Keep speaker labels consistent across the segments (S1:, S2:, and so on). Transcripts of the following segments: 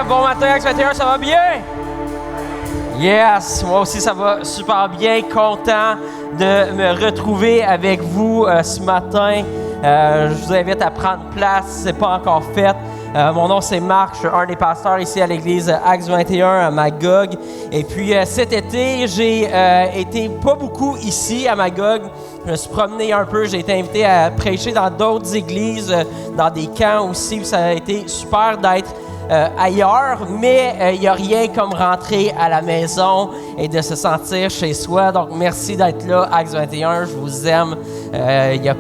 S1: bon matin, Acte 21, ça va bien? Yes, moi aussi ça va super bien, content de me retrouver avec vous ce matin. Je vous invite à prendre place si ce n'est pas encore fait. Mon nom c'est Marc, je suis un des pasteurs ici à l'église Acte 21 à Magog. Et puis cet été, j'ai été pas beaucoup ici à Magog. Je me suis promené un peu, j'ai été invité à prêcher dans d'autres églises, dans des camps aussi. Ça a été super d'être ailleurs, mais il n'y a rien comme rentrer à la maison et de se sentir chez soi. Donc, merci d'être là, Acte 21. Je vous aime. Il n'y a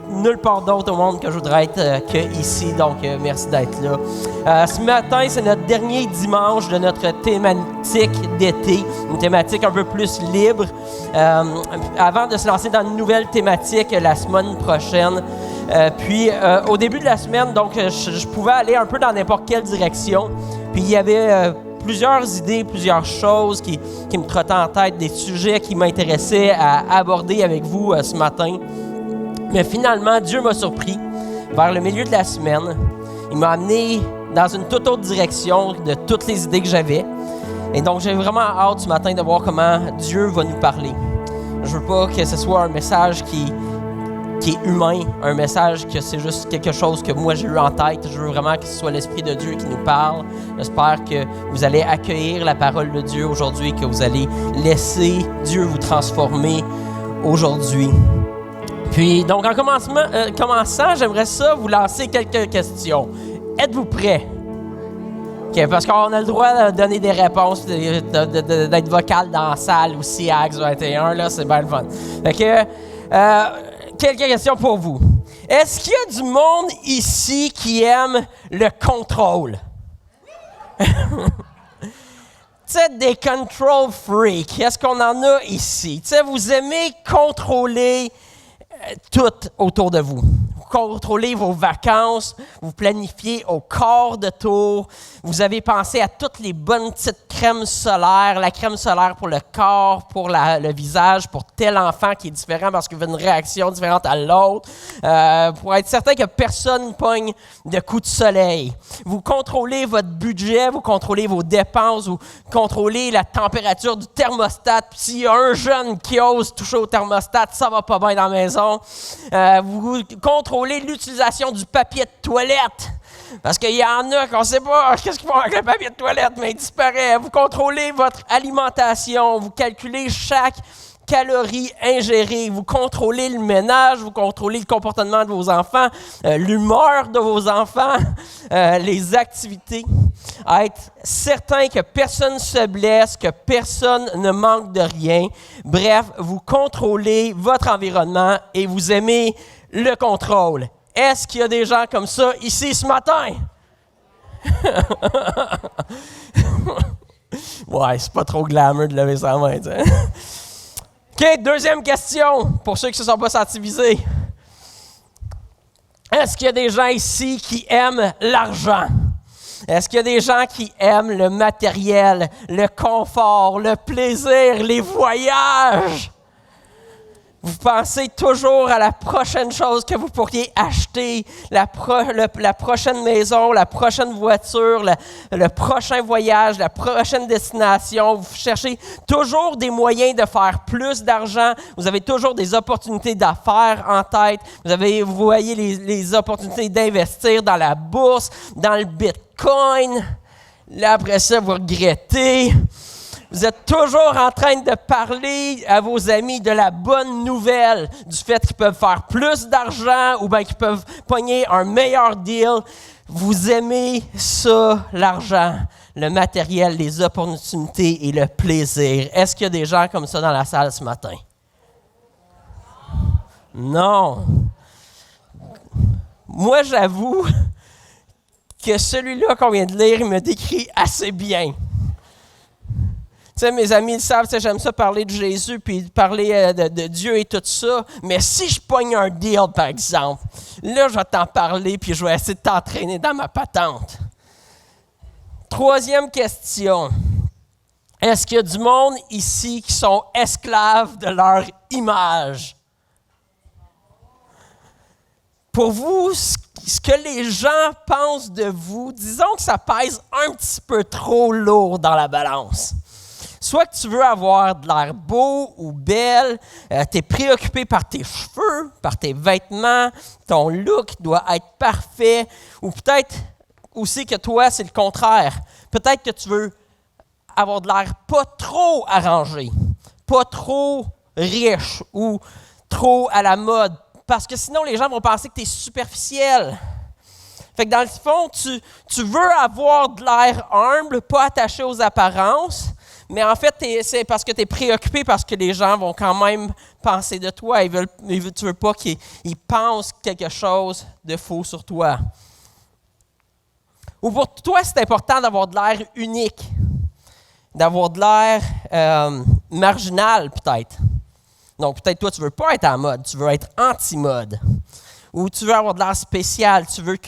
S1: nulle part d'autre au monde que je voudrais être qu'ici. Donc, merci d'être là. Ce matin, c'est notre dernier dimanche de notre thématique d'été, une thématique un peu plus libre. Avant de se lancer dans une nouvelle thématique la semaine prochaine, puis au début de la semaine, donc je pouvais aller un peu dans n'importe quelle direction. Puis il y avait plusieurs idées, plusieurs choses qui me trottaient en tête, des sujets qui m'intéressaient à aborder avec vous ce matin. Mais finalement, Dieu m'a surpris vers le milieu de la semaine. Il m'a amené dans une toute autre direction de toutes les idées que j'avais. Et donc, j'ai vraiment hâte ce matin de voir comment Dieu va nous parler. Je veux pas que ce soit un message qui est humain, un message que c'est juste quelque chose que moi j'ai eu en tête. Je veux vraiment que ce soit l'Esprit de Dieu qui nous parle. J'espère que vous allez accueillir la parole de Dieu aujourd'hui, que vous allez laisser Dieu vous transformer aujourd'hui. Puis, donc, en commençant, j'aimerais ça vous lancer quelques questions. Êtes-vous prêts? Okay, parce qu'on a le droit de donner des réponses, d'être vocal dans la salle aussi à Acte 21, là, c'est bien le fun. Fait que, quelques questions pour vous. Est-ce qu'il y a du monde ici qui aime le contrôle? Tu sais, des control freaks, est-ce qu'on en a ici? Tu sais, vous aimez contrôler tout autour de vous. Vous contrôlez vos vacances, vous planifiez au quart de tour, vous avez pensé à toutes les bonnes petites crèmes solaires, la crème solaire pour le corps, pour le visage, pour tel enfant qui est différent parce qu'il veut une réaction différente à l'autre, pour être certain que personne ne pogne de coups de soleil. Vous contrôlez votre budget, vous contrôlez vos dépenses, vous contrôlez la température du thermostat. Puis s'il y a un jeune qui ose toucher au thermostat, ça va pas bien dans la maison. Vous contrôlez l'utilisation du papier de toilette. Parce qu'il y en a qu'on ne sait pas qu'est-ce qu'ils font avec le papier de toilette, mais il disparaît. Vous contrôlez votre alimentation, vous calculez chaque calorie ingérée, vous contrôlez le ménage, vous contrôlez le comportement de vos enfants, l'humeur de vos enfants, les activités. À être certain que personne ne se blesse, que personne ne manque de rien. Bref, vous contrôlez votre environnement et vous aimez le contrôle. Est-ce qu'il y a des gens comme ça ici ce matin? Ouais, c'est pas trop glamour de lever sa main, tu sais. OK, deuxième question, pour ceux qui ne se sont pas sentis visés. Est-ce qu'il y a des gens ici qui aiment l'argent? Est-ce qu'il y a des gens qui aiment le matériel, le confort, le plaisir, les voyages? Vous pensez toujours à la prochaine chose que vous pourriez acheter, la prochaine maison, la prochaine voiture, le prochain voyage, la prochaine destination. Vous cherchez toujours des moyens de faire plus d'argent. Vous avez toujours des opportunités d'affaires en tête. Vous voyez les opportunités d'investir dans la bourse, dans le Bitcoin. Là, après ça, vous regrettez. Vous êtes toujours en train de parler à vos amis de la bonne nouvelle, du fait qu'ils peuvent faire plus d'argent ou bien qu'ils peuvent pogner un meilleur deal. Vous aimez ça, l'argent, le matériel, les opportunités et le plaisir. Est-ce qu'il y a des gens comme ça dans la salle ce matin? Non. Moi, j'avoue que celui-là qu'on vient de lire, il me décrit assez bien. Tu sais, mes amis le savent, j'aime ça parler de Jésus puis parler de Dieu et tout ça. Mais si je pogne un deal, par exemple, là, je vais t'en parler puis je vais essayer de t'entraîner dans ma patente. Troisième question. Est-ce qu'il y a du monde ici qui sont esclaves de leur image? Pour vous, ce que les gens pensent de vous, disons que ça pèse un petit peu trop lourd dans la balance. Soit que tu veux avoir de l'air beau ou belle, tu es préoccupé par tes cheveux, par tes vêtements, ton look doit être parfait, ou peut-être aussi que toi, c'est le contraire. Peut-être que tu veux avoir de l'air pas trop arrangé, pas trop riche ou trop à la mode, parce que sinon les gens vont penser que tu es superficiel. Fait que dans le fond, tu veux avoir de l'air humble, pas attaché aux apparences, mais en fait, c'est parce que tu es préoccupé parce que les gens vont quand même penser de toi. Tu ne veux pas qu'ils pensent quelque chose de faux sur toi. Ou pour toi, c'est important d'avoir de l'air unique, d'avoir de l'air marginal peut-être. Donc peut-être toi, tu ne veux pas être en mode, tu veux être anti-mode. Ou tu veux avoir de l'air spécial, tu veux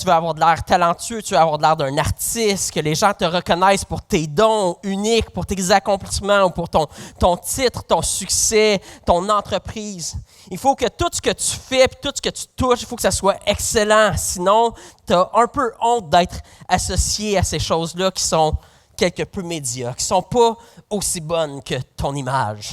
S1: avoir de l'air talentueux, tu veux avoir de l'air d'un artiste, que les gens te reconnaissent pour tes dons uniques, pour tes accomplissements, ou pour ton titre, ton succès, ton entreprise. Il faut que tout ce que tu fais, puis tout ce que tu touches, il faut que ça soit excellent. Sinon, tu as un peu honte d'être associé à ces choses-là qui sont quelque peu médiocres, qui ne sont pas aussi bonnes que ton image.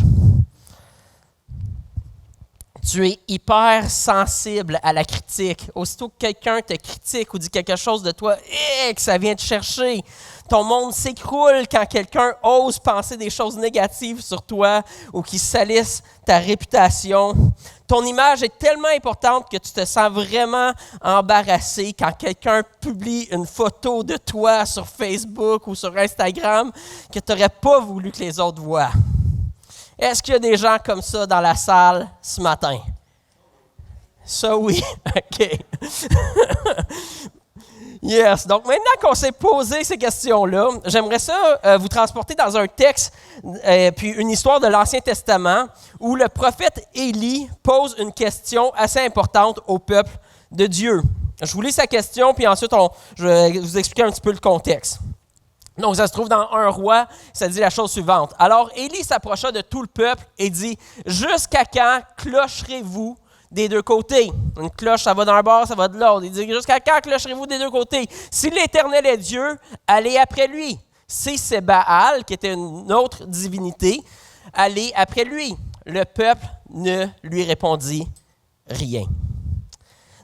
S1: Tu es hyper sensible à la critique. Aussitôt que quelqu'un te critique ou dit quelque chose de toi, que ça vient te chercher. Ton monde s'écroule quand quelqu'un ose penser des choses négatives sur toi ou qui salisse ta réputation. Ton image est tellement importante que tu te sens vraiment embarrassé quand quelqu'un publie une photo de toi sur Facebook ou sur Instagram que tu n'aurais pas voulu que les autres voient. Est-ce qu'il y a des gens comme ça dans la salle ce matin? Ça, oui. OK. Yes. Donc, maintenant qu'on s'est posé ces questions-là, j'aimerais ça vous transporter dans un texte, puis une histoire de l'Ancien Testament, où le prophète Élie pose une question assez importante au peuple de Dieu. Je vous lis sa question, puis ensuite, je vais vous expliquer un petit peu le contexte. Donc, ça se trouve dans 1 Roi, ça dit la chose suivante. Alors, Élie s'approcha de tout le peuple et dit, « Jusqu'à quand clocherez-vous des deux côtés? » Une cloche, ça va d'un bord, ça va de l'autre. Il dit, « Jusqu'à quand clocherez-vous des deux côtés? Si l'Éternel est Dieu, allez après lui. Si c'est Baal, qui était une autre divinité, allez après lui. » Le peuple ne lui répondit rien.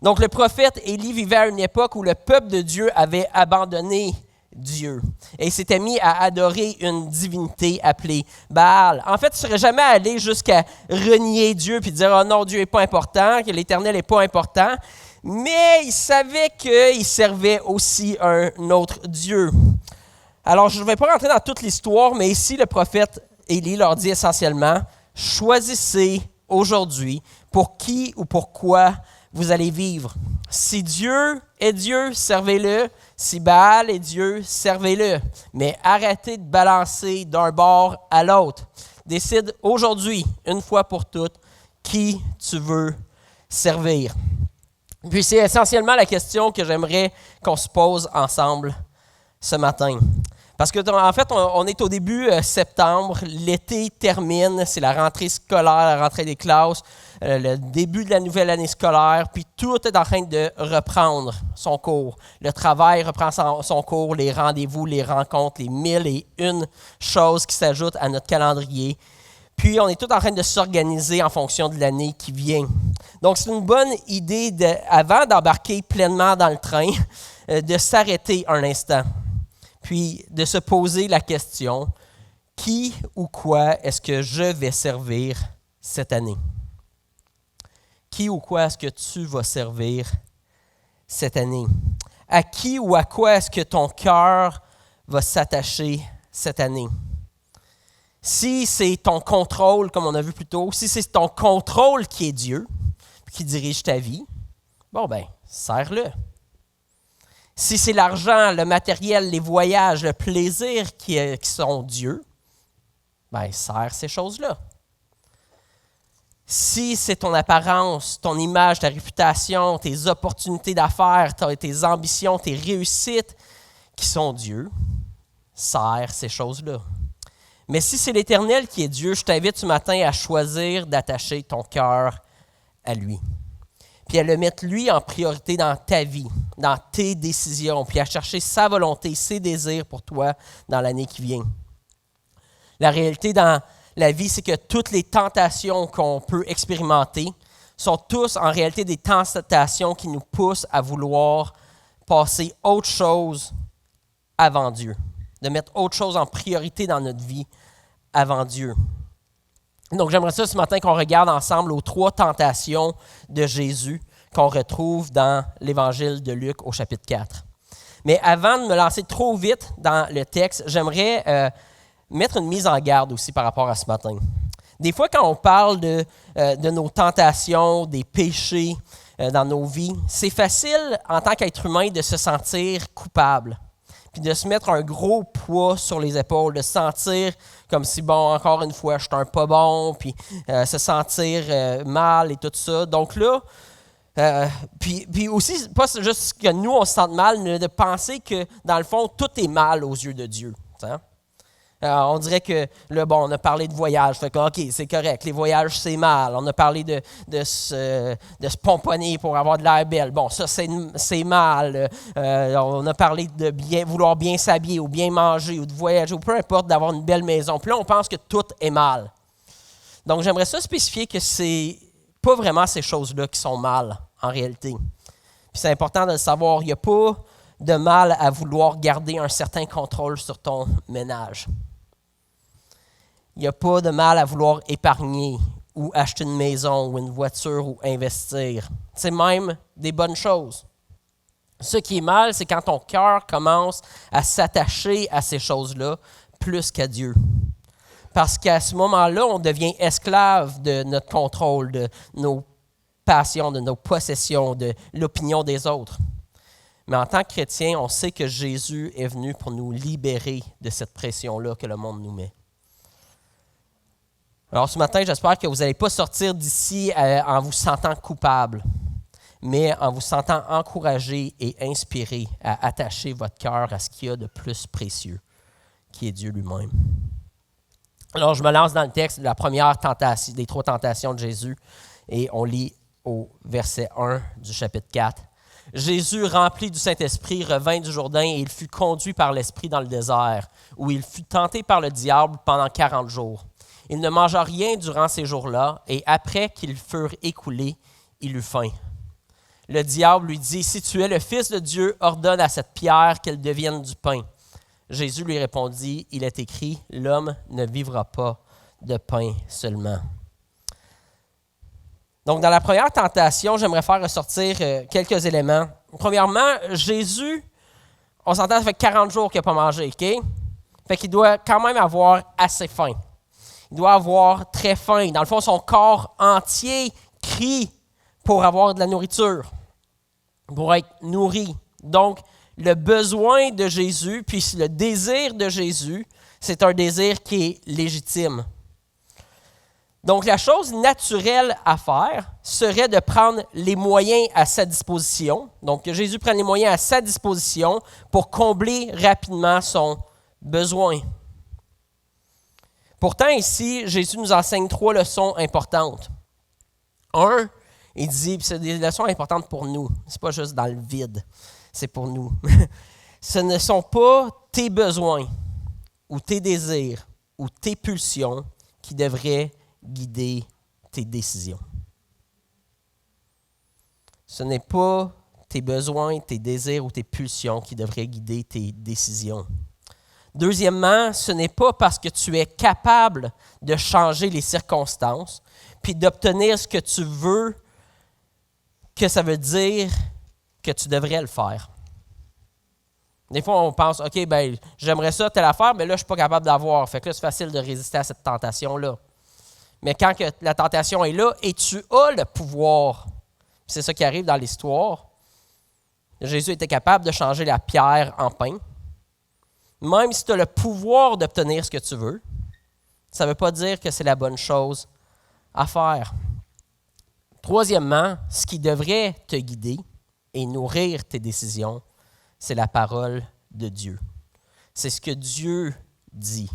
S1: Donc, le prophète Élie vivait à une époque où le peuple de Dieu avait abandonné Dieu. Et il s'était mis à adorer une divinité appelée Baal. En fait, il ne serait jamais allé jusqu'à renier Dieu puis dire « Oh non, Dieu n'est pas important, que l'Éternel n'est pas important. » Mais il savait qu'il servait aussi un autre Dieu. Alors, je ne vais pas rentrer dans toute l'histoire, mais ici, le prophète Élie leur dit essentiellement « Choisissez aujourd'hui pour qui ou pourquoi vous allez vivre. Si Dieu est Dieu, servez-le. Si Baal est Dieu, servez-le. Mais arrêtez de balancer d'un bord à l'autre. Décide aujourd'hui, une fois pour toutes, qui tu veux servir. » Puis c'est essentiellement la question que j'aimerais qu'on se pose ensemble ce matin. Parce que en fait, on est au début septembre, l'été termine, c'est la rentrée scolaire, la rentrée des classes, le début de la nouvelle année scolaire, puis tout est en train de reprendre son cours. Le travail reprend son cours, les rendez-vous, les rencontres, les 1001 choses qui s'ajoutent à notre calendrier. Puis on est tout en train de s'organiser en fonction de l'année qui vient. Donc c'est une bonne idée, avant d'embarquer pleinement dans le train, de s'arrêter un instant. Puis de se poser la question, qui ou quoi est-ce que je vais servir cette année? Qui ou quoi est-ce que tu vas servir cette année? À qui ou à quoi est-ce que ton cœur va s'attacher cette année? Si c'est ton contrôle, comme on a vu plus tôt, si c'est ton contrôle qui est Dieu, qui dirige ta vie, bon ben, sers-le. Si c'est l'argent, le matériel, les voyages, le plaisir qui sont Dieu, bien, sers ces choses-là. Si c'est ton apparence, ton image, ta réputation, tes opportunités d'affaires, tes ambitions, tes réussites qui sont Dieu, sers ces choses-là. Mais si c'est l'Éternel qui est Dieu, je t'invite ce matin à choisir d'attacher ton cœur à lui. puis à le mettre lui en priorité dans ta vie, dans tes décisions, puis à chercher sa volonté, ses désirs pour toi dans l'année qui vient. La réalité dans la vie, c'est que toutes les tentations qu'on peut expérimenter sont tous en réalité des tentations qui nous poussent à vouloir passer autre chose avant Dieu, de mettre autre chose en priorité dans notre vie avant Dieu. Donc, j'aimerais ça ce matin qu'on regarde ensemble aux 3 tentations de Jésus qu'on retrouve dans l'Évangile de Luc au chapitre 4. Mais avant de me lancer trop vite dans le texte, j'aimerais mettre une mise en garde aussi par rapport à ce matin. Des fois, quand on parle de nos tentations, des péchés dans nos vies, c'est facile en tant qu'être humain de se sentir coupable, puis de se mettre un gros poids sur les épaules, de se sentir comme si, bon, encore une fois, je suis un pas bon, puis se sentir mal et tout ça. Donc là, puis aussi, pas juste que nous, on se sente mal, mais de penser que, dans le fond, tout est mal aux yeux de Dieu. Hein? On dirait que, là, bon, on a parlé de voyage, fait que, OK, c'est correct, les voyages, c'est mal. On a parlé de se pomponner pour avoir de l'air belle. Bon, ça, c'est mal. On a parlé de vouloir bien s'habiller ou bien manger ou de voyager ou peu importe, d'avoir une belle maison. Puis là, on pense que tout est mal. Donc, j'aimerais ça spécifier que c'est pas vraiment ces choses-là qui sont mal, en réalité. Puis c'est important de le savoir, il n'y a pas de mal à vouloir garder un certain contrôle sur ton ménage. Il n'y a pas de mal à vouloir épargner ou acheter une maison ou une voiture ou investir. C'est même des bonnes choses. Ce qui est mal, c'est quand ton cœur commence à s'attacher à ces choses-là plus qu'à Dieu. Parce qu'à ce moment-là, on devient esclave de notre contrôle, de nos passions, de nos possessions, de l'opinion des autres. Mais en tant que chrétien, on sait que Jésus est venu pour nous libérer de cette pression-là que le monde nous met. Alors ce matin, j'espère que vous n'allez pas sortir d'ici en vous sentant coupable, mais en vous sentant encouragé et inspiré à attacher votre cœur à ce qu'il y a de plus précieux, qui est Dieu lui-même. Alors je me lance dans le texte de la première tentation, des 3 tentations de Jésus, et on lit au verset 1 du chapitre 4. Jésus, rempli du Saint-Esprit, revint du Jourdain et il fut conduit par l'Esprit dans le désert, où il fut tenté par le diable pendant 40 jours. Il ne mangea rien durant ces jours-là, et après qu'ils furent écoulés, il eut faim. Le diable lui dit, « Si tu es le Fils de Dieu, ordonne à cette pierre qu'elle devienne du pain. » Jésus lui répondit, « Il est écrit, l'homme ne vivra pas de pain seulement. » Donc, dans la première tentation, j'aimerais faire ressortir quelques éléments. Premièrement, Jésus, on s'entend, ça fait 40 jours qu'il n'a pas mangé, OK? Fait qu'il doit quand même avoir assez faim. Il doit avoir très faim. Dans le fond, son corps entier crie pour avoir de la nourriture, pour être nourri. Donc, le besoin de Jésus, puis le désir de Jésus, c'est un désir qui est légitime. Donc, la chose naturelle à faire serait de prendre les moyens à sa disposition. Donc, que Jésus prenne les moyens à sa disposition pour combler rapidement son besoin. Pourtant, ici, Jésus nous enseigne 3 leçons importantes. 1, il dit, c'est des leçons importantes pour nous. Ce n'est pas juste dans le vide, c'est pour nous. Ce ne sont pas tes besoins ou tes désirs ou tes pulsions qui devraient guider tes décisions. Ce n'est pas tes besoins, tes désirs ou tes pulsions qui devraient guider tes décisions. Deuxièmement, ce n'est pas parce que tu es capable de changer les circonstances puis d'obtenir ce que tu veux que ça veut dire que tu devrais le faire. Des fois, on pense, OK, ben j'aimerais ça, telle affaire, mais là, je ne suis pas capable d'avoir. Fait que là, c'est facile de résister à cette tentation-là. Mais quand que la tentation est là et tu as le pouvoir, c'est ça qui arrive dans l'histoire, Jésus était capable de changer la pierre en pain. Même si tu as le pouvoir d'obtenir ce que tu veux, ça ne veut pas dire que c'est la bonne chose à faire. Troisièmement, ce qui devrait te guider et nourrir tes décisions, c'est la parole de Dieu. C'est ce que Dieu dit.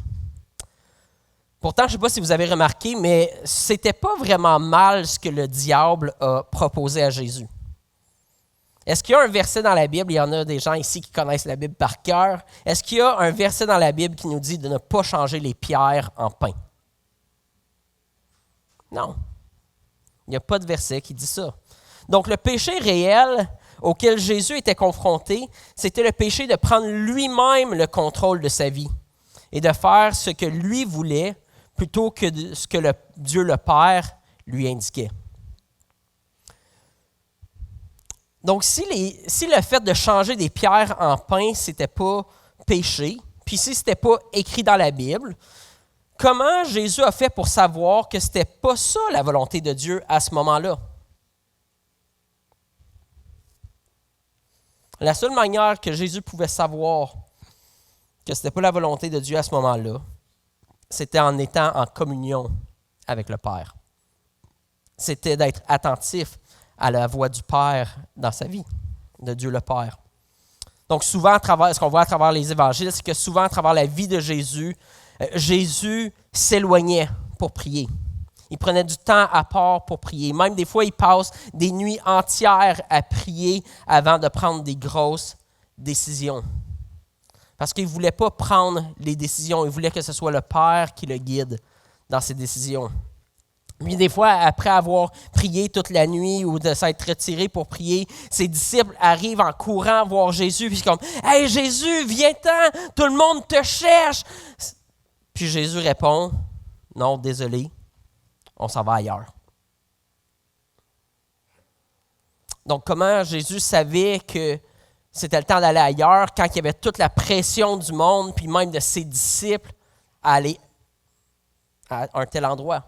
S1: Pourtant, je ne sais pas si vous avez remarqué, mais c'était pas vraiment mal ce que le diable a proposé à Jésus. Est-ce qu'il y a un verset dans la Bible, il y en a des gens ici qui connaissent la Bible par cœur, est-ce qu'il y a un verset dans la Bible qui nous dit de ne pas changer les pierres en pain? Non. Il n'y a pas de verset qui dit ça. Donc le péché réel auquel Jésus était confronté, c'était le péché de prendre lui-même le contrôle de sa vie et de faire ce que lui voulait plutôt que ce que Dieu le Père lui indiquait. Donc, si le fait de changer des pierres en pain, ce n'était pas péché, puis si ce n'était pas écrit dans la Bible, comment Jésus a fait pour savoir que ce n'était pas ça la volonté de Dieu à ce moment-là? La seule manière que Jésus pouvait savoir que ce n'était pas la volonté de Dieu à ce moment-là, c'était en étant en communion avec le Père. C'était d'être attentif à la voix du Père dans sa vie, de Dieu le Père. Donc souvent, ce qu'on voit à travers les évangiles, c'est que souvent, à travers la vie de Jésus, Jésus s'éloignait pour prier. Il prenait du temps à part pour prier. Même des fois, il passe des nuits entières à prier avant de prendre des grosses décisions. Parce qu'il ne voulait pas prendre les décisions, il voulait que ce soit le Père qui le guide dans ses décisions. Puis des fois, après avoir prié toute la nuit ou de s'être retiré pour prier, ses disciples arrivent en courant voir Jésus, puis c'est comme « Hey Jésus, viens-t'en, tout le monde te cherche! » Puis Jésus répond « Non, désolé, on s'en va ailleurs. » Donc comment Jésus savait que c'était le temps d'aller ailleurs quand il y avait toute la pression du monde, puis même de ses disciples, à aller à un tel endroit?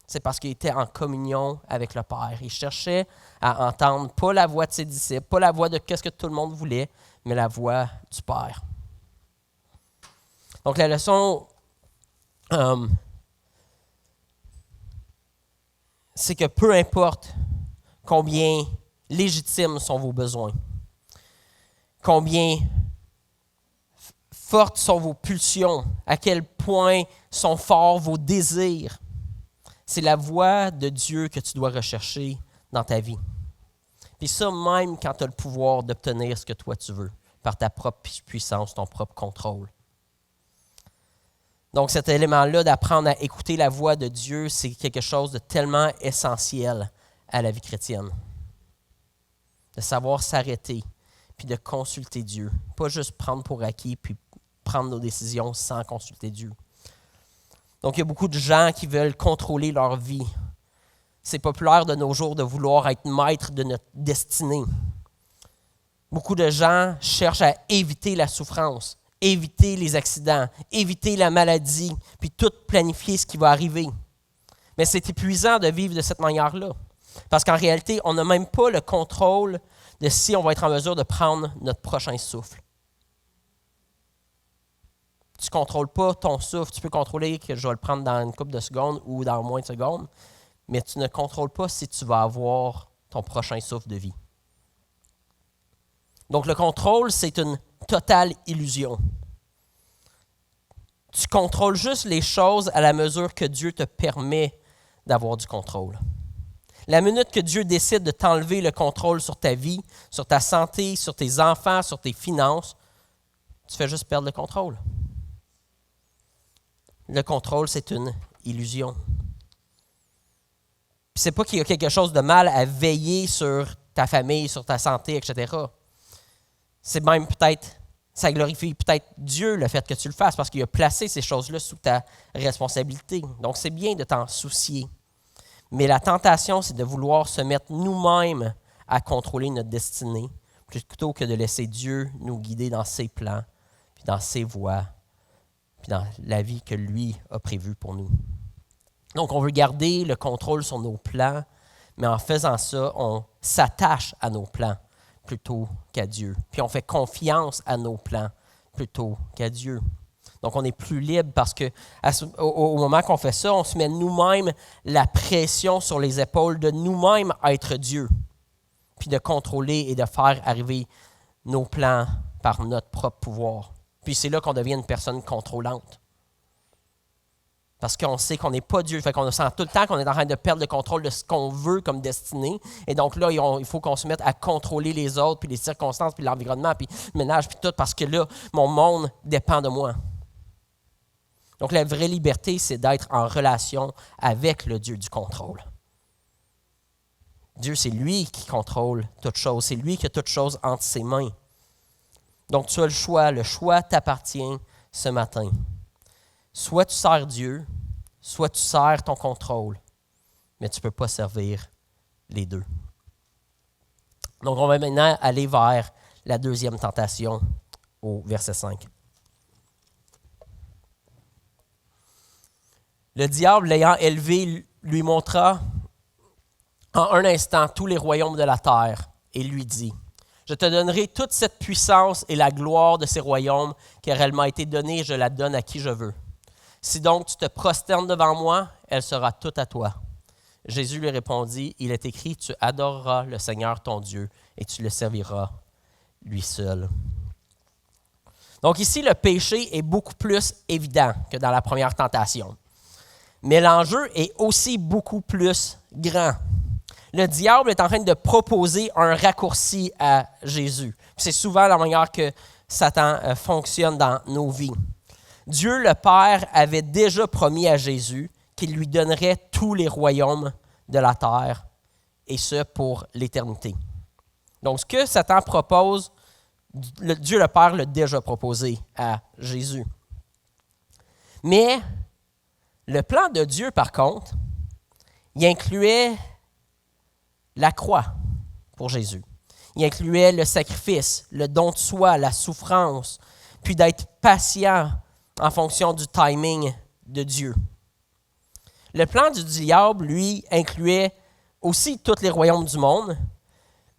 S1: C'est parce qu'il était en communion avec le Père. Il cherchait à entendre pas la voix de ses disciples, pas la voix de ce que tout le monde voulait, mais la voix du Père. Donc la leçon, c'est que peu importe combien légitimes sont vos besoins, combien fortes sont vos pulsions, à quel point sont forts vos désirs, c'est la voix de Dieu que tu dois rechercher dans ta vie. Puis ça, même quand tu as le pouvoir d'obtenir ce que toi tu veux, par ta propre puissance, ton propre contrôle. Donc cet élément-là d'apprendre à écouter la voix de Dieu, c'est quelque chose de tellement essentiel à la vie chrétienne. De savoir s'arrêter, puis de consulter Dieu. Pas juste prendre pour acquis, puis prendre nos décisions sans consulter Dieu. Donc, il y a beaucoup de gens qui veulent contrôler leur vie. C'est populaire de nos jours de vouloir être maître de notre destinée. Beaucoup de gens cherchent à éviter la souffrance, éviter les accidents, éviter la maladie, puis tout planifier ce qui va arriver. Mais c'est épuisant de vivre de cette manière-là. Parce qu'en réalité, on n'a même pas le contrôle de si on va être en mesure de prendre notre prochain souffle. Tu ne contrôles pas ton souffle. Tu peux contrôler que je vais le prendre dans une couple de secondes ou dans moins de secondes, mais tu ne contrôles pas si tu vas avoir ton prochain souffle de vie. Donc le contrôle, c'est une totale illusion. Tu contrôles juste les choses à la mesure que Dieu te permet d'avoir du contrôle. La minute que Dieu décide de t'enlever le contrôle sur ta vie, sur ta santé, sur tes enfants, sur tes finances, tu fais juste perdre le contrôle. Le contrôle, c'est une illusion. Puis c'est pas qu'il y a quelque chose de mal à veiller sur ta famille, sur ta santé, etc. C'est même peut-être, ça glorifie peut-être Dieu le fait que tu le fasses parce qu'il a placé ces choses-là sous ta responsabilité. Donc c'est bien de t'en soucier. Mais la tentation, c'est de vouloir se mettre nous-mêmes à contrôler notre destinée plutôt que de laisser Dieu nous guider dans ses plans, puis dans ses voies, puis dans la vie que lui a prévue pour nous. Donc, on veut garder le contrôle sur nos plans, mais en faisant ça, on s'attache à nos plans plutôt qu'à Dieu. Puis on fait confiance à nos plans plutôt qu'à Dieu. Donc, on est plus libre parce que au moment qu'on fait ça, on se met nous-mêmes la pression sur les épaules de nous-mêmes être Dieu, puis de contrôler et de faire arriver nos plans par notre propre pouvoir. Puis c'est là qu'on devient une personne contrôlante. Parce qu'on sait qu'on n'est pas Dieu. Fait qu'on sent tout le temps qu'on est en train de perdre le contrôle de ce qu'on veut comme destinée. Et donc là, il faut qu'on se mette à contrôler les autres, puis les circonstances, puis l'environnement, puis le ménage, puis tout, parce que là, mon monde dépend de moi. Donc la vraie liberté, c'est d'être en relation avec le Dieu du contrôle. Dieu, c'est lui qui contrôle toute chose. C'est lui qui a toute chose entre ses mains. Donc tu as le choix t'appartient ce matin. Soit tu sers Dieu, soit tu sers ton contrôle, mais tu ne peux pas servir les deux. Donc, on va maintenant aller vers la deuxième tentation au verset 5. Le diable, l'ayant élevé, lui montra en un instant tous les royaumes de la terre et lui dit, « Je te donnerai toute cette puissance et la gloire de ces royaumes, car elle m'a été donnée et je la donne à qui je veux. Si donc tu te prosternes devant moi, elle sera toute à toi. » Jésus lui répondit, « Il est écrit, tu adoreras le Seigneur ton Dieu et tu le serviras lui seul. » Donc ici, le péché est beaucoup plus évident que dans la première tentation. Mais l'enjeu est aussi beaucoup plus grand. Le diable est en train de proposer un raccourci à Jésus. C'est souvent la manière que Satan fonctionne dans nos vies. Dieu le Père avait déjà promis à Jésus qu'il lui donnerait tous les royaumes de la terre, et ce pour l'éternité. Donc, ce que Satan propose, Dieu le Père l'a déjà proposé à Jésus. Mais le plan de Dieu, par contre, il incluait la croix pour Jésus. Il incluait le sacrifice, le don de soi, la souffrance, puis d'être patient en fonction du timing de Dieu. Le plan du diable, lui, incluait aussi tous les royaumes du monde,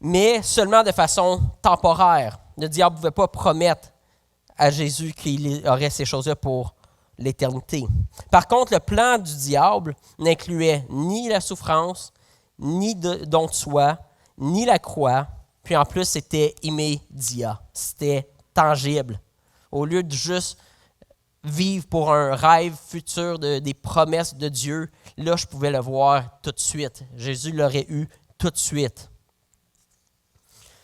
S1: mais seulement de façon temporaire. Le diable ne pouvait pas promettre à Jésus qu'il aurait ces choses-là pour l'éternité. Par contre, le plan du diable n'incluait ni la souffrance, ni de don de soi, ni la croix, puis en plus, c'était immédiat, c'était tangible. Au lieu de juste vivre pour un rêve futur des promesses de Dieu, là, je pouvais le voir tout de suite. Jésus l'aurait eu tout de suite.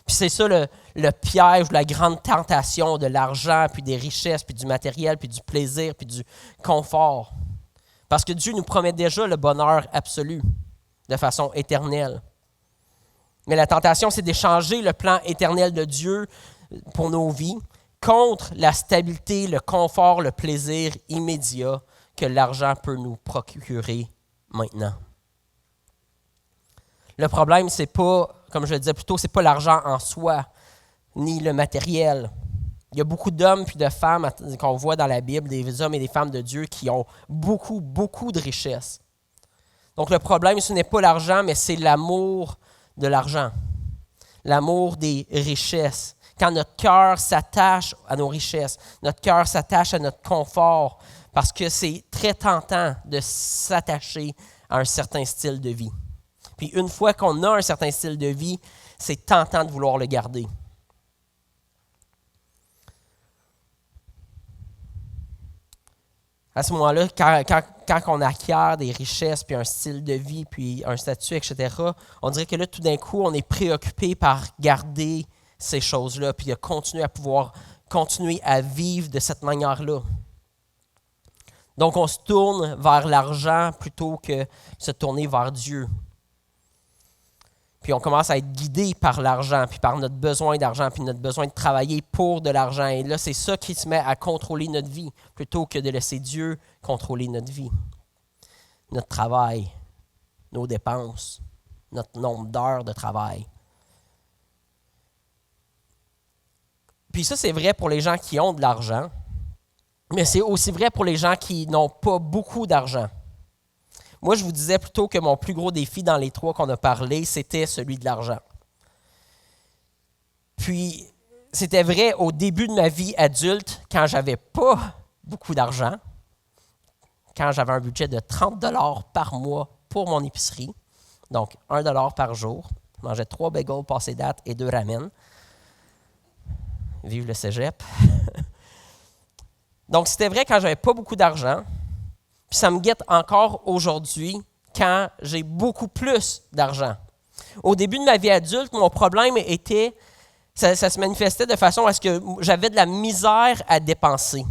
S1: Puis c'est ça le piège, la grande tentation de l'argent, puis des richesses, puis du matériel, puis du plaisir, puis du confort. Parce que Dieu nous promet déjà le bonheur absolu, de façon éternelle. Mais la tentation, c'est d'échanger le plan éternel de Dieu pour nos vies contre la stabilité, le confort, le plaisir immédiat que l'argent peut nous procurer maintenant. Le problème, c'est pas, comme je le disais plus tôt, c'est pas l'argent en soi, ni le matériel. Il y a beaucoup d'hommes et de femmes qu'on voit dans la Bible, des hommes et des femmes de Dieu qui ont beaucoup, beaucoup de richesses. Donc le problème, ce n'est pas l'argent, mais c'est l'amour de l'argent, l'amour des richesses. Quand notre cœur s'attache à nos richesses, notre cœur s'attache à notre confort, parce que c'est très tentant de s'attacher à un certain style de vie. Puis une fois qu'on a un certain style de vie, c'est tentant de vouloir le garder. À ce moment-là, quand on acquiert des richesses, puis un style de vie, puis un statut, etc., on dirait que là, tout d'un coup, on est préoccupé par garder ces choses-là, puis de continuer à pouvoir continuer à vivre de cette manière-là. Donc, on se tourne vers l'argent plutôt que se tourner vers Dieu. Puis on commence à être guidé par l'argent, puis par notre besoin d'argent, puis notre besoin de travailler pour de l'argent. Et là, c'est ça qui se met à contrôler notre vie, plutôt que de laisser Dieu contrôler notre vie. Notre travail, nos dépenses, notre nombre d'heures de travail. Puis ça, c'est vrai pour les gens qui ont de l'argent, mais c'est aussi vrai pour les gens qui n'ont pas beaucoup d'argent. Moi, je vous disais plutôt que mon plus gros défi dans les trois qu'on a parlé, c'était celui de l'argent. Puis, c'était vrai au début de ma vie adulte, quand j'avais pas beaucoup d'argent, quand j'avais un budget de 30 $ par mois pour mon épicerie, donc 1 $ par jour. Je mangeais 3 bagels passés date et 2 ramen. Vive le cégep. Donc, c'était vrai quand j'avais pas beaucoup d'argent. Puis ça me guette encore aujourd'hui quand j'ai beaucoup plus d'argent. Au début de ma vie adulte, mon problème était, ça se manifestait de façon à ce que j'avais de la misère à dépenser.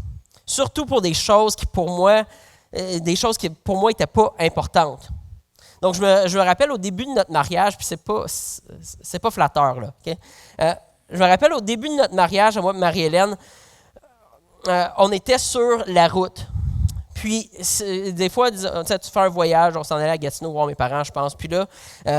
S1: Surtout pour des choses qui pour moi n'étaient pas importantes. Donc, je me rappelle au début de notre mariage, puis c'est pas flatteur, là. Okay? Je me rappelle au début de notre mariage, à moi et Marie-Hélène, on était sur la route. Puis, des fois, tu fais un voyage, on s'en allait à Gatineau voir mes parents, je pense. Puis là,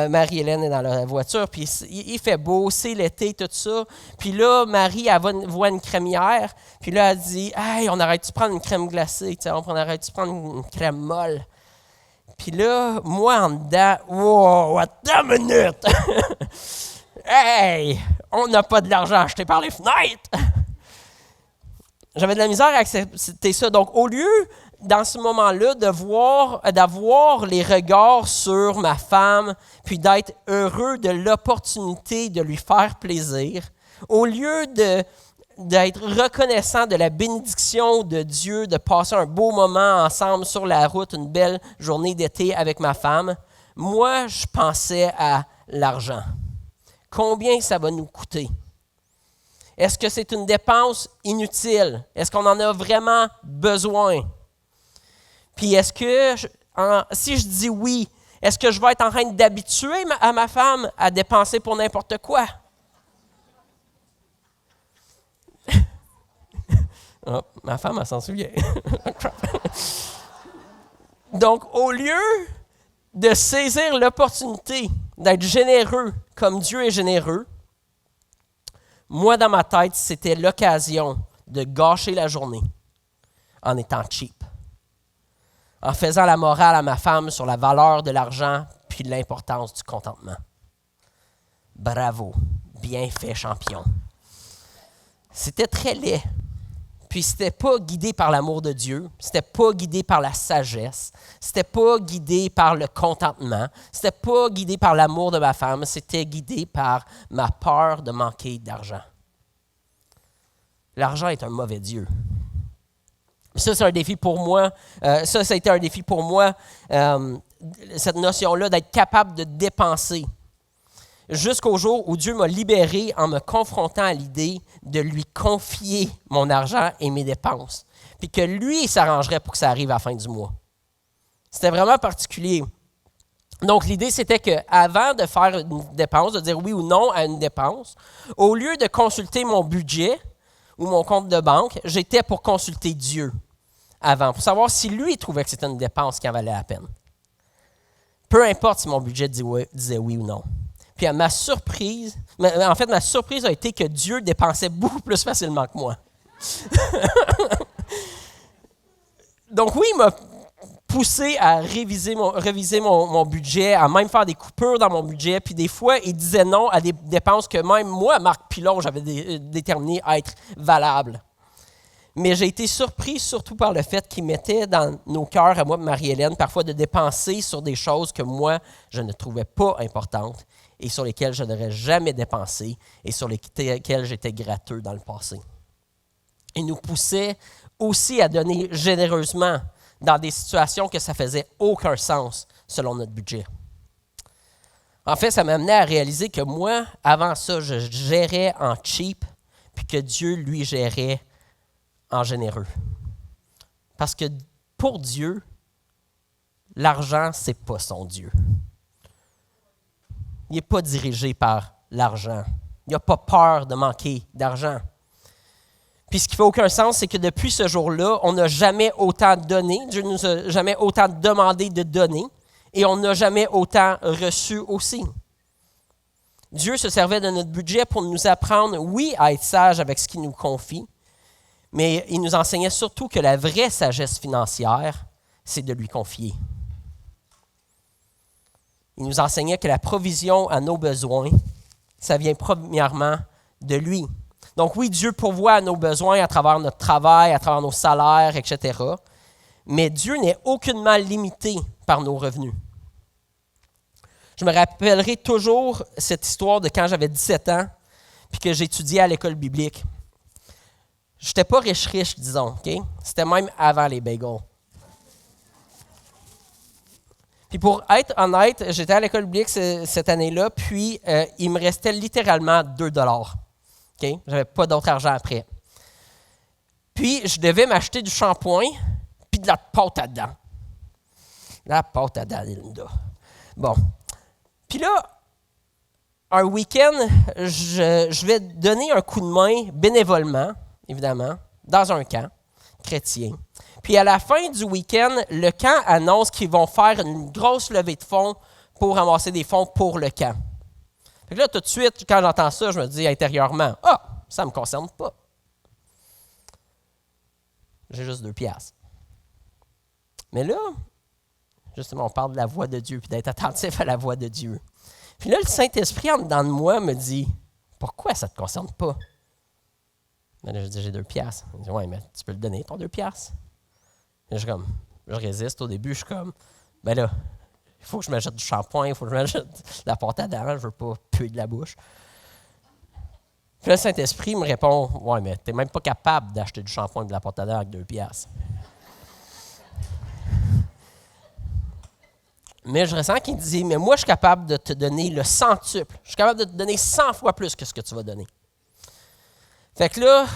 S1: Marie-Hélène est dans la voiture, puis il fait beau, c'est l'été, tout ça. Puis là, Marie, elle voit une crémière, puis là, elle dit « Hey, on arrête de prendre une crème glacée, on arrête de prendre une crème molle. » Puis là, moi, en dedans, « Wow, attends une minute! Hey, on n'a pas de l'argent acheté par les fenêtres! » J'avais de la misère à accepter ça. Donc, au lieu, dans ce moment-là, d'avoir les regards sur ma femme, puis d'être heureux de l'opportunité de lui faire plaisir, au lieu d'être reconnaissant de la bénédiction de Dieu, de passer un beau moment ensemble sur la route, une belle journée d'été avec ma femme, moi, je pensais à l'argent. Combien ça va nous coûter? Est-ce que c'est une dépense inutile? Est-ce qu'on en a vraiment besoin? Puis est-ce que, si je dis oui, est-ce que je vais être en train d'habituer à ma femme à dépenser pour n'importe quoi? Oh, ma femme, elle s'en souvient. Donc, au lieu de saisir l'opportunité d'être généreux comme Dieu est généreux, moi, dans ma tête, c'était l'occasion de gâcher la journée en étant cheap, en faisant la morale à ma femme sur la valeur de l'argent puis de l'importance du contentement. Bravo, bien fait, champion. C'était très laid. Puis c'était pas guidé par l'amour de Dieu, c'était pas guidé par la sagesse, c'était pas guidé par le contentement, c'était pas guidé par l'amour de ma femme, c'était guidé par ma peur de manquer d'argent. L'argent est un mauvais Dieu. Ça, c'est un défi pour moi. Ça a été un défi pour moi, cette notion-là d'être capable de dépenser. Jusqu'au jour où Dieu m'a libéré en me confrontant à l'idée de lui confier mon argent et mes dépenses. Puis que lui, il s'arrangerait pour que ça arrive à la fin du mois. C'était vraiment particulier. Donc, l'idée, c'était qu'avant de faire une dépense, de dire oui ou non à une dépense, au lieu de consulter mon budget ou mon compte de banque, j'étais pour consulter Dieu avant, pour savoir si lui, il trouvait que c'était une dépense qui en valait la peine. Peu importe si mon budget disait oui ou non. Puis à ma surprise a été que Dieu dépensait beaucoup plus facilement que moi. Donc oui, il m'a poussé à réviser mon budget, à même faire des coupures dans mon budget. Puis des fois, il disait non à des dépenses que même moi, Marc Pilon, j'avais déterminé à être valables. Mais j'ai été surpris surtout par le fait qu'il mettait dans nos cœurs, à moi et Marie-Hélène, parfois de dépenser sur des choses que moi, je ne trouvais pas importantes et sur lesquelles je n'aurais jamais dépensé et sur lesquelles j'étais gratteux dans le passé. Il nous poussait aussi à donner généreusement dans des situations que ça faisait aucun sens selon notre budget. En fait, ça m'amenait à réaliser que moi, avant ça, je gérais en cheap, puis que Dieu, lui, gérait en généreux. Parce que pour Dieu, l'argent, c'est pas son Dieu. Il n'est pas dirigé par l'argent. Il n'a pas peur de manquer d'argent. Puis ce qui fait aucun sens, c'est que depuis ce jour-là, on n'a jamais autant donné. Dieu ne nous a jamais autant demandé de donner et on n'a jamais autant reçu aussi. Dieu se servait de notre budget pour nous apprendre, oui, à être sage avec ce qu'il nous confie, mais il nous enseignait surtout que la vraie sagesse financière, c'est de lui confier. Il nous enseignait que la provision à nos besoins, ça vient premièrement de lui. Donc oui, Dieu pourvoit à nos besoins à travers notre travail, à travers nos salaires, etc. Mais Dieu n'est aucunement limité par nos revenus. Je me rappellerai toujours cette histoire de quand j'avais 17 ans puis que j'étudiais à l'école biblique. Je n'étais pas riche, disons, OK? C'était même avant les bagels. Puis pour être honnête, j'étais à l'école biblique cette année-là, puis il me restait littéralement 2 $. Okay? Je n'avais pas d'autre argent après. Puis je devais m'acheter du shampoing, puis de la pâte à dents. La pâte à dents, Linda. Bon. Puis là, un week-end, je vais donner un coup de main bénévolement, évidemment, dans un camp chrétien. Puis à la fin du week-end, le camp annonce qu'ils vont faire une grosse levée de fonds pour ramasser des fonds pour le camp. Fait que là, tout de suite, quand j'entends ça, je me dis intérieurement, « Ah, ça ne me concerne pas. J'ai juste 2 $. » Mais là, justement, on parle de la voix de Dieu, puis d'être attentif à la voix de Dieu. Puis là, le Saint-Esprit, en dedans de moi, me dit, « Pourquoi ça ne te concerne pas? » Mais là, je dis, « J'ai 2 $. » Il dit, « Ouais, mais tu peux le donner, ton 2 $. » Je résiste au début, je suis comme, ben là, il faut que je m'achète du shampoing, il faut que je m'achète de la pâte à dents, je ne veux pas puer de la bouche. Puis là, le Saint-Esprit me répond, ouais, mais tu n'es même pas capable d'acheter du shampoing et de la pâte à dents avec 2 $. Mais je ressens qu'il me dit, mais moi, je suis capable de te donner le centuple. Je suis capable de te donner 100 fois plus que ce que tu vas donner. Fait que là,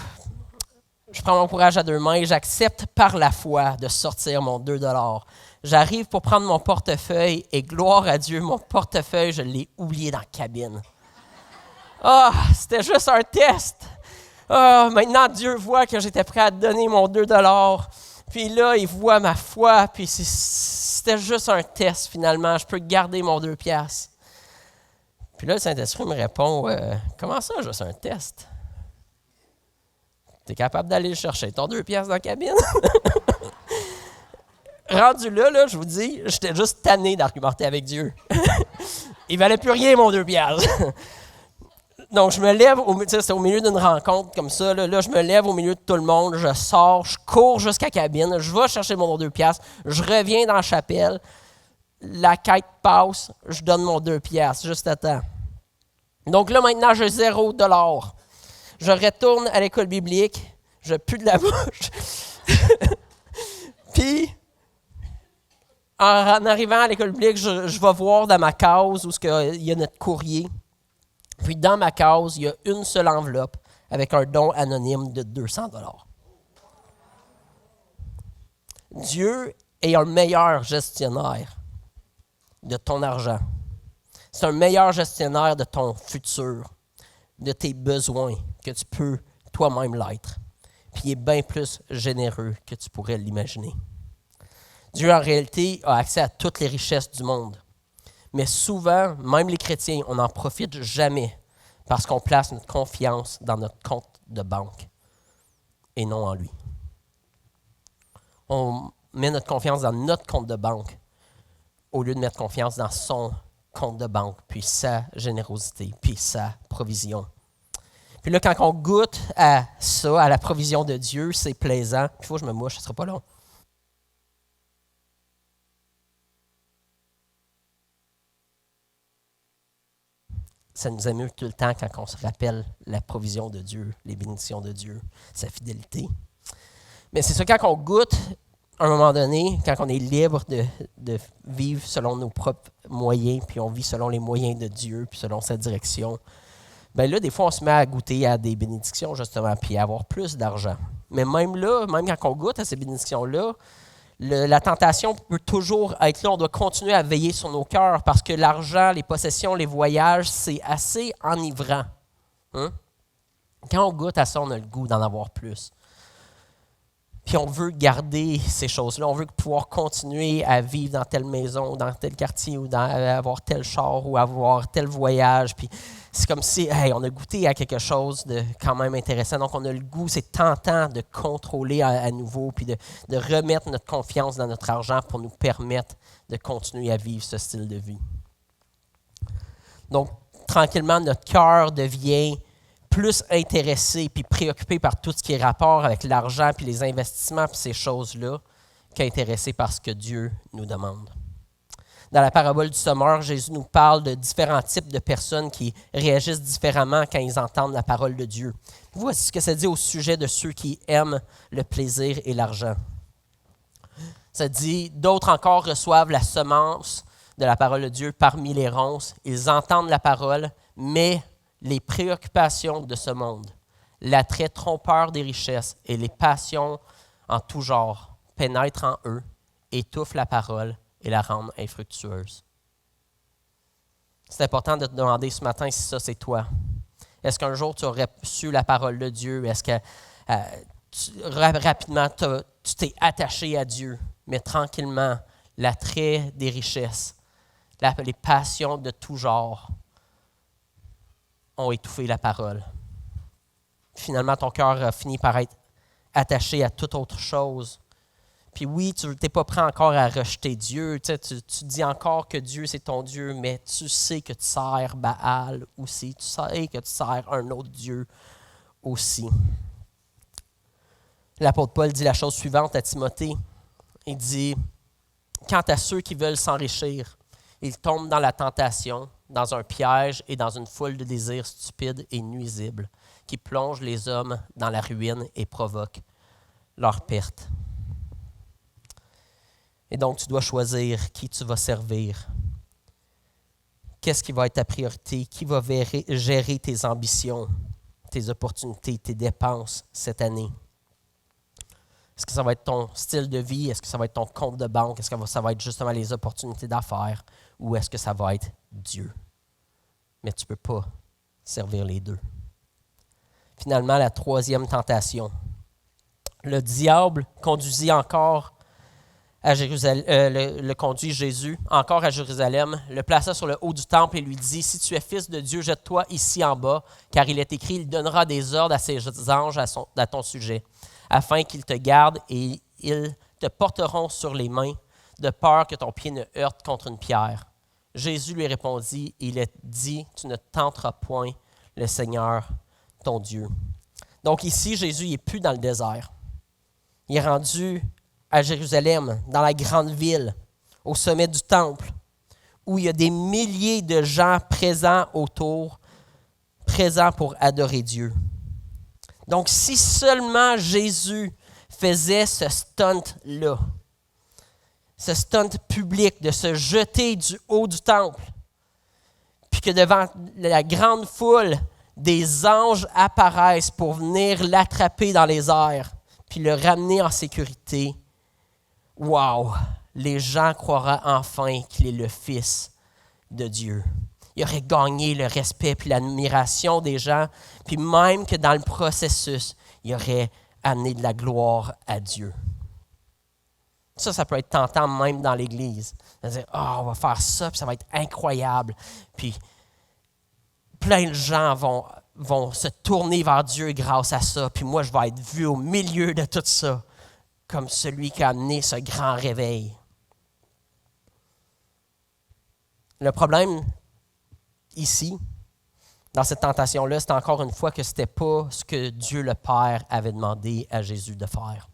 S1: je prends mon courage à 2 mains et j'accepte par la foi de sortir mon 2 $. J'arrive pour prendre mon portefeuille et gloire à Dieu, mon portefeuille, je l'ai oublié dans la cabine. Ah, c'était juste un test. Ah, maintenant Dieu voit que j'étais prêt à donner mon 2 $. Puis là, il voit ma foi, puis c'était juste un test finalement. Je peux garder mon 2 $. Puis là, le Saint-Esprit me répond, comment ça, juste un test? Tu es capable d'aller le chercher, ton 2 $ dans la cabine? Rendu là, je vous dis, j'étais juste tanné d'argumenter avec Dieu. Il valait plus rien, mon 2 $. Donc, je me lève, c'est au milieu d'une rencontre comme ça, là, je me lève au milieu de tout le monde, je sors, je cours jusqu'à la cabine, je vais chercher mon 2 $, je reviens dans la chapelle, la quête passe, je donne mon 2 $, juste à temps. Donc là, maintenant, j'ai 0 $. Je retourne à l'école biblique, je pue de la bouche. Puis, en arrivant à l'école biblique, je vais voir dans ma case où il y a notre courrier. Puis, dans ma case, il y a une seule enveloppe avec un don anonyme de 200 $. Dieu est un meilleur gestionnaire de ton argent. C'est un meilleur gestionnaire de ton futur, de tes besoins, que tu peux toi-même l'être. Puis il est bien plus généreux que tu pourrais l'imaginer. Dieu, en réalité, a accès à toutes les richesses du monde. Mais souvent, même les chrétiens, on n'en profite jamais parce qu'on place notre confiance dans notre compte de banque et non en lui. On met notre confiance dans notre compte de banque au lieu de mettre confiance dans son compte de banque, puis sa générosité, puis sa provision. Puis là, quand on goûte à ça, à la provision de Dieu, c'est plaisant. Il faut que je me mouche, ce ne sera pas long. Ça nous amuse tout le temps quand on se rappelle la provision de Dieu, les bénédictions de Dieu, sa fidélité. Mais c'est ça, quand on goûte, à un moment donné, quand on est libre de vivre selon nos propres moyens, puis on vit selon les moyens de Dieu, puis selon sa direction, bien là, des fois, on se met à goûter à des bénédictions, justement, puis à avoir plus d'argent. Mais même là, même quand on goûte à ces bénédictions-là, la tentation peut toujours être là. On doit continuer à veiller sur nos cœurs parce que l'argent, les possessions, les voyages, c'est assez enivrant. Hein? Quand on goûte à ça, on a le goût d'en avoir plus. Puis on veut garder ces choses-là. On veut pouvoir continuer à vivre dans telle maison, dans tel quartier, ou avoir tel char, ou avoir tel voyage. Puis c'est comme si, on a goûté à quelque chose de quand même intéressant. Donc on a le goût, c'est tentant de contrôler à nouveau, puis de remettre notre confiance dans notre argent pour nous permettre de continuer à vivre ce style de vie. Donc tranquillement, notre cœur devient plus intéressé puis préoccupé par tout ce qui est rapport avec l'argent puis les investissements puis ces choses-là qu'intéressé par ce que Dieu nous demande. Dans la parabole du semeur, Jésus nous parle de différents types de personnes qui réagissent différemment quand ils entendent la parole de Dieu. Voici ce que ça dit au sujet de ceux qui aiment le plaisir et l'argent. Ça dit, d'autres encore reçoivent la semence de la parole de Dieu parmi les ronces. Ils entendent la parole, mais les préoccupations de ce monde, l'attrait trompeur des richesses et les passions en tout genre pénètrent en eux, étouffent la parole et la rendent infructueuse. C'est important de te demander ce matin si ça, c'est toi. Est-ce qu'un jour, tu aurais su la parole de Dieu? Est-ce que rapidement, tu t'es attaché à Dieu, mais tranquillement, l'attrait des richesses, les passions de tout genre ont étouffé la parole. Finalement, ton cœur a fini par être attaché à toute autre chose. Puis oui, tu n'es pas prêt encore à rejeter Dieu. Tu dis encore que Dieu, c'est ton Dieu, mais tu sais que tu sers Baal aussi. Tu sais que tu sers un autre Dieu aussi. L'apôtre Paul dit la chose suivante à Timothée. Il dit, « Quant à ceux qui veulent s'enrichir, ils tombent dans la tentation, dans un piège et dans une foule de désirs stupides et nuisibles qui plongent les hommes dans la ruine et provoquent leur perte. » Et donc, tu dois choisir qui tu vas servir. Qu'est-ce qui va être ta priorité? Qui va gérer tes ambitions, tes opportunités, tes dépenses cette année? Est-ce que ça va être ton style de vie? Est-ce que ça va être ton compte de banque? Est-ce que ça va être justement les opportunités d'affaires? Ou est-ce que ça va être Dieu? Mais tu ne peux pas servir les deux. Finalement, la troisième tentation. Le diable conduisit encore à Jérusalem, le conduit Jésus encore à Jérusalem, le plaça sur le haut du temple et lui dit, « Si tu es fils de Dieu, jette-toi ici en bas, car il est écrit, il donnera des ordres à ses anges à ton sujet, afin qu'ils te gardent et ils te porteront sur les mains, de peur que ton pied ne heurte contre une pierre. » Jésus lui répondit, il est dit, « Tu ne tenteras point le Seigneur, ton Dieu. » Donc ici, Jésus n'est plus dans le désert. Il est rendu à Jérusalem, dans la grande ville, au sommet du temple, où il y a des milliers de gens présents autour, présents pour adorer Dieu. Donc, si seulement Jésus faisait ce stunt-là, ce stunt public de se jeter du haut du temple, puis que devant la grande foule, des anges apparaissent pour venir l'attraper dans les airs, puis le ramener en sécurité, wow! Les gens croiraient enfin qu'il est le Fils de Dieu. Il aurait gagné le respect et l'admiration des gens, puis même que dans le processus, il aurait amené de la gloire à Dieu. Ça peut être tentant même dans l'Église. De dire, on va faire ça, puis ça va être incroyable. Puis plein de gens vont se tourner vers Dieu grâce à ça, puis moi, je vais être vu au milieu de tout ça, comme celui qui a amené ce grand réveil. Le problème ici, dans cette tentation-là, c'est encore une fois que ce n'était pas ce que Dieu le Père avait demandé à Jésus de faire.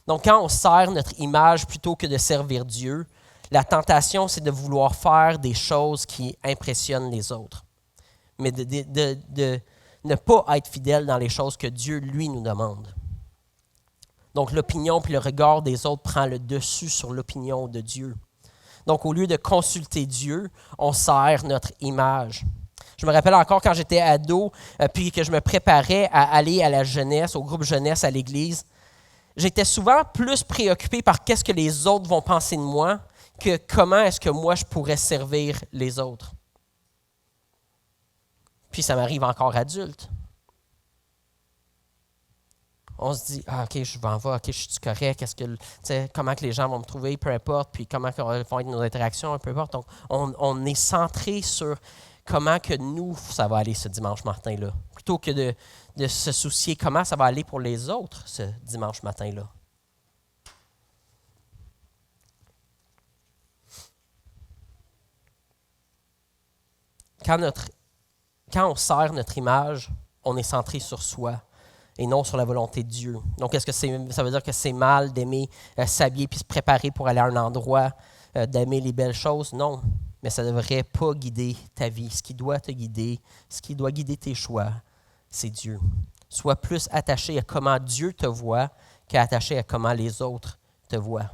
S1: Donc, quand on sert notre image plutôt que de servir Dieu, la tentation, c'est de vouloir faire des choses qui impressionnent les autres, mais de ne pas être fidèle dans les choses que Dieu, lui, nous demande. Donc, l'opinion puis le regard des autres prend le dessus sur l'opinion de Dieu. Donc, au lieu de consulter Dieu, on sert notre image. Je me rappelle encore quand j'étais ado, puis que je me préparais à aller à la jeunesse, au groupe jeunesse à l'église, j'étais souvent plus préoccupé par qu'est-ce que les autres vont penser de moi que comment est-ce que moi je pourrais servir les autres. Puis ça m'arrive encore adulte. On se dit, OK, je m'en vais, OK, je suis correct, comment que les gens vont me trouver, peu importe, puis comment vont être nos interactions, peu importe. Donc, on est centré sur comment que nous, ça va aller ce dimanche matin-là, plutôt que de se soucier comment ça va aller pour les autres ce dimanche matin-là. Quand on sert notre image, on est centré sur soi et non sur la volonté de Dieu. Donc, est-ce que ça veut dire que c'est mal d'aimer s'habiller puis se préparer pour aller à un endroit, d'aimer les belles choses? Non, mais ça ne devrait pas guider ta vie. Ce qui doit te guider, ce qui doit guider tes choix, c'est Dieu. Sois plus attaché à comment Dieu te voit qu'attaché à comment les autres te voient.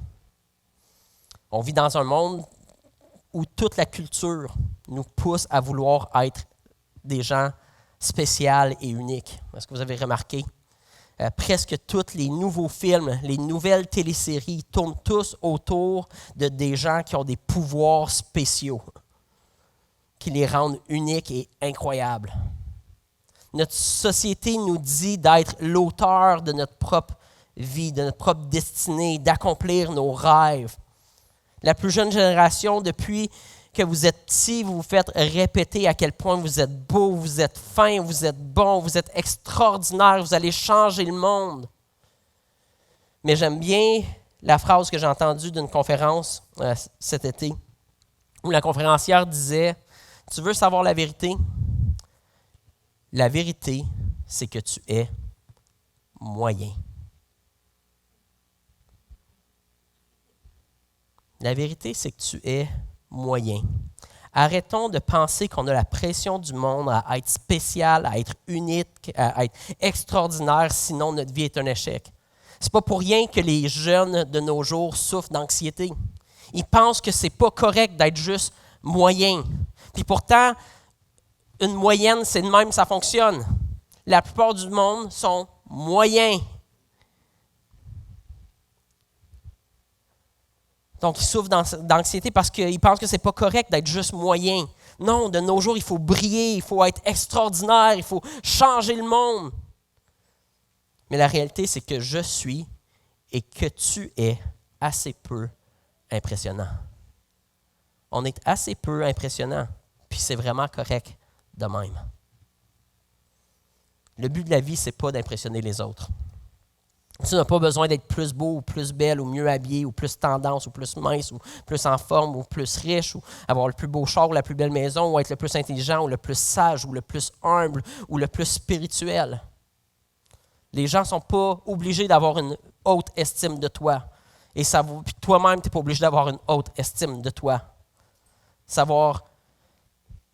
S1: On vit dans un monde où toute la culture nous pousse à vouloir être des gens spéciaux et uniques. Est-ce que vous avez remarqué? Presque tous les nouveaux films, les nouvelles téléséries tournent tous autour de des gens qui ont des pouvoirs spéciaux, qui les rendent uniques et incroyables. Notre société nous dit d'être l'auteur de notre propre vie, de notre propre destinée, d'accomplir nos rêves. La plus jeune génération, depuis que vous êtes petit, vous vous faites répéter à quel point vous êtes beau, vous êtes fin, vous êtes bon, vous êtes extraordinaire, vous allez changer le monde. Mais j'aime bien la phrase que j'ai entendue d'une conférence cet été, où la conférencière disait « Tu veux savoir la vérité? La vérité, c'est que tu es moyen. » La vérité, c'est que tu es moyen. Arrêtons de penser qu'on a la pression du monde à être spécial, à être unique, à être extraordinaire, sinon notre vie est un échec. C'est pas pour rien que les jeunes de nos jours souffrent d'anxiété. Ils pensent que c'est pas correct d'être juste moyen. Puis pourtant, une moyenne, c'est de même, ça fonctionne. La plupart du monde sont moyens. Donc, ils souffrent d'anxiété parce qu'ils pensent que ce n'est pas correct d'être juste moyen. Non, de nos jours, il faut briller, il faut être extraordinaire, il faut changer le monde. Mais la réalité, c'est que je suis et que tu es assez peu impressionnant. On est assez peu impressionnant, puis c'est vraiment correct de même. Le but de la vie, ce n'est pas d'impressionner les autres. Tu n'as pas besoin d'être plus beau ou plus belle ou mieux habillé ou plus tendance ou plus mince ou plus en forme ou plus riche ou avoir le plus beau char ou la plus belle maison ou être le plus intelligent ou le plus sage ou le plus humble ou le plus spirituel. Les gens ne sont pas obligés d'avoir une haute estime de toi. Et puis toi-même, tu n'es pas obligé d'avoir une haute estime de toi. Savoir,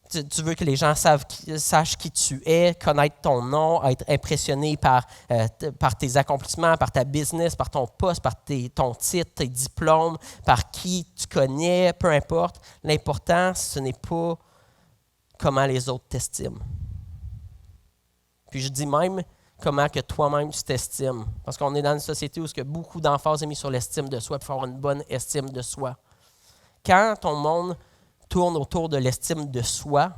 S1: tu veux que les gens sachent qui tu es, connaître ton nom, être impressionné par tes accomplissements, par ta business, par ton poste, par ton titre, tes diplômes, par qui tu connais, peu importe. L'important, ce n'est pas comment les autres t'estiment. Puis je dis même comment que toi-même tu t'estimes. Parce qu'on est dans une société où beaucoup d'emphase est mise sur l'estime de soi pour avoir une bonne estime de soi. Quand ton monde tourne autour de l'estime de soi,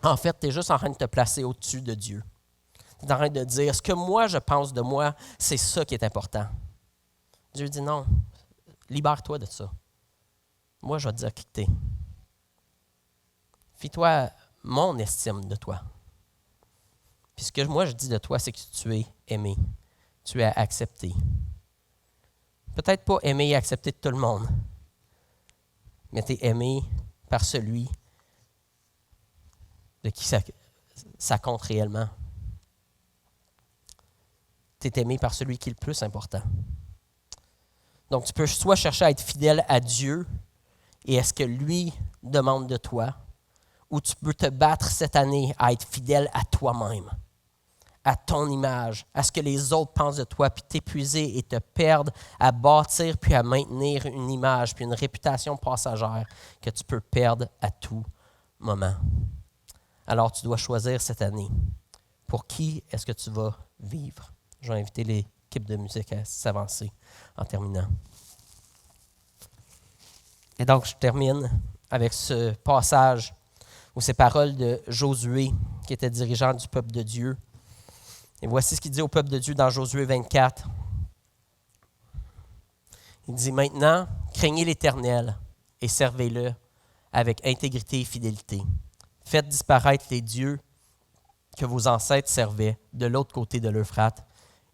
S1: en fait, tu es juste en train de te placer au-dessus de Dieu. Tu es en train de dire, ce que moi je pense de moi, c'est ça qui est important. Dieu dit non, libère-toi de ça. Moi, je vais te dire qui tu es. Fie-toi mon estime de toi. Puis ce que moi je dis de toi, c'est que tu es aimé, tu es accepté. Peut-être pas aimé et accepté de tout le monde, mais tu es aimé par celui de qui ça compte réellement. Tu es aimé par celui qui est le plus important. Donc, tu peux soit chercher à être fidèle à Dieu et à ce que lui demande de toi, ou tu peux te battre cette année à être fidèle à toi-même, à ton image, à ce que les autres pensent de toi, puis t'épuiser et te perdre à bâtir puis à maintenir une image puis une réputation passagère que tu peux perdre à tout moment. Alors, tu dois choisir cette année. Pour qui est-ce que tu vas vivre? Je vais inviter l'équipe de musique à s'avancer en terminant. Et donc, je termine avec ce passage ou ces paroles de Josué, qui était dirigeant du peuple de Dieu. Et voici ce qu'il dit au peuple de Dieu dans Josué 24. Il dit, « Maintenant, craignez l'Éternel et servez-le avec intégrité et fidélité. Faites disparaître les dieux que vos ancêtres servaient de l'autre côté de l'Euphrate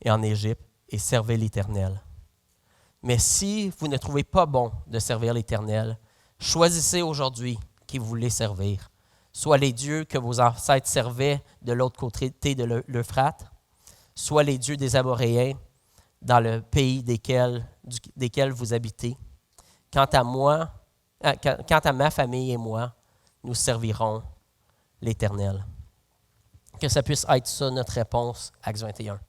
S1: et en Égypte, et servez l'Éternel. Mais si vous ne trouvez pas bon de servir l'Éternel, choisissez aujourd'hui qui vous voulez servir, soit les dieux que vos ancêtres servaient de l'autre côté de l'Euphrate, soit les dieux des Amoréens dans le pays desquels vous habitez. Quant à ma famille et moi, nous servirons l'Éternel. » Que ça puisse être ça notre réponse, Actes 21.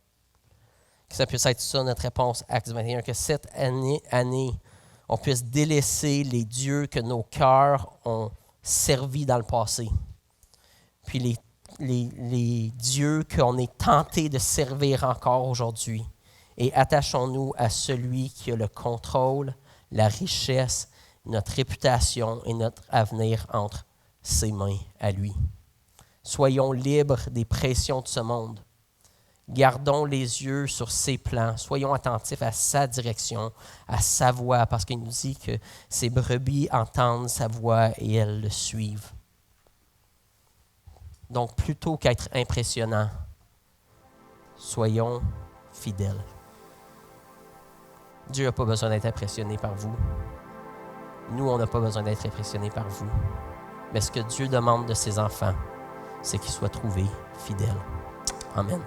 S1: Que ça puisse être ça notre réponse, Actes 21. Que cette année, on puisse délaisser les dieux que nos cœurs ont servis dans le passé. Puis les dieux qu'on est tenté de servir encore aujourd'hui. Et attachons-nous à celui qui a le contrôle, la richesse, notre réputation et notre avenir entre ses mains à lui. Soyons libres des pressions de ce monde. Gardons les yeux sur ses plans. Soyons attentifs à sa direction, à sa voix, parce qu'il nous dit que ses brebis entendent sa voix et elles le suivent. Donc, plutôt qu'être impressionnants, soyons fidèles. Dieu n'a pas besoin d'être impressionné par vous. Nous, on n'a pas besoin d'être impressionnés par vous. Mais ce que Dieu demande de ses enfants, c'est qu'ils soient trouvés fidèles. Amen.